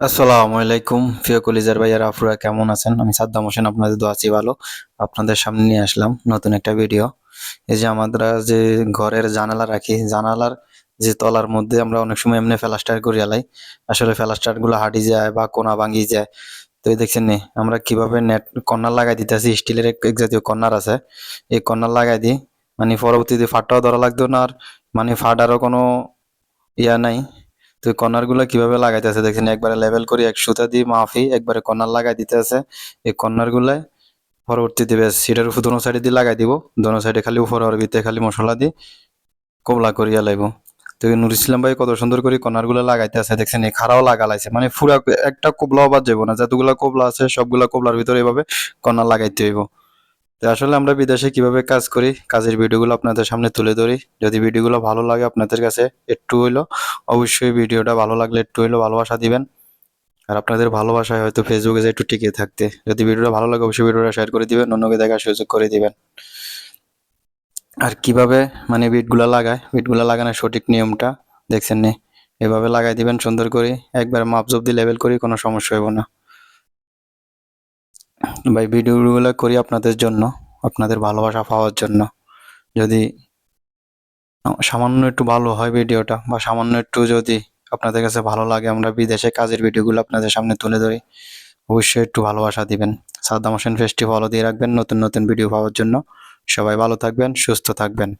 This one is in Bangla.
আসসালামু আলাইকুম প্রিয় কলিজার ভাইয়ারা আপুরা কেমন আছেন? আমি সাদ্দাম হোসেন, আপনাদের দোয়া আছি ভালো। আপনাদের সামনে নিয়ে আসলাম নতুন একটা ভিডিও। এই যে আমরা যে ঘরের জানালা রাখি, জানালার যে তলার মধ্যে আমরা অনেক সময় এমনি প্লাস্টার করিয়া লাই, আসলে প্লাস্টার গুলো হাঁটি যায় বা কোনা ভাঙি যায়। তো এই দেখছেন নি আমরা কিভাবে নেট কর্নার লাগাই দিতেছি, স্টিলের এক জাতীয় কর্নার আছে, এই কর্নার লাগাই দিই, মানে পরবর্তীতে ফাটটাও ধরা লাগতো না, আর মানে ফাটারও কোনো ইয়া নাই। তো কর্নার গুলা কিভাবে লাগাইতেছে দেখেন, একবারে লেভেল করে এক সুতা দিয়ে মাফি একবারে কর্নার লাগাই দিতে আছে। এই কর্নার গুলা পরবর্তীতে বেশ সিটের উপর দোনো সাইডে দিয়ে লাগাই দিব, দোনো সাইডে খালি উপরে আর ভিতরে খালি মশলা দিয়ে কোবলা করিয়া লাইব। তো এই নুর ইসলাম ভাই কত সুন্দর করে কর্নার গুলা লাগাইতে আছে দেখছেন, এই খাড়াও লাগালাইছে, মানে পুরা একটা কোবলাও বাদ যাবো না, যতগুলা কোবলা আছে সবগুলা কোবলার ভিতরে এভাবে কর্নার লাগাইতে হইব। তো আসলে আমরা বিদেশে কিভাবে কাজ করি, কাজের ভিডিওগুলো আপনাদের সামনে তুলে ধরি। যদি ভিডিওগুলো ভালো লাগে আপনাদের কাছে একটু হইলো, অবশ্যই ভিডিওটা ভালো লাগলে একটু হইলো ভালোবাসা দিবেন। আর আপনাদের ভালোবাসায় হয়তো ফেসবুকে যে একটু টিকে থাকতে, যদি ভিডিওটা ভালো লাগে অবশ্যই ভিডিওটা শেয়ার করে দিবেন, অন্যকে দেখার সুযোগ করে দিবেন। আর কিভাবে মানে বিটগুলা লাগায়, বিটগুলা লাগানোর সঠিক নিয়মটা দেখছেন নি, এভাবে লাগাই দিবেন সুন্দর করে, একবার মাপজোপ দিয়ে লেভেল করি, কোনো সমস্যা হইব না। ভাই ভিডিওগুলো করি আপনাদের জন্য, আপনাদের ভালোবাসা পাওয়ার জন্য। যদি সামান্য একটু ভালো হয় ভিডিওটা, বা সামান্য একটু যদি আপনাদের কাছে ভালো লাগে আমরা বিদেশে কাজের ভিডিওগুলো আপনাদের সামনে তুলে ধরি, অবশ্যই একটু ভালোবাসা দিবেন। সাদ্দাম হোসেন পেজটি ফলো দিয়ে রাখবেন নতুন নতুন ভিডিও পাওয়ার জন্য। সবাই ভালো থাকবেন, সুস্থ থাকবেন।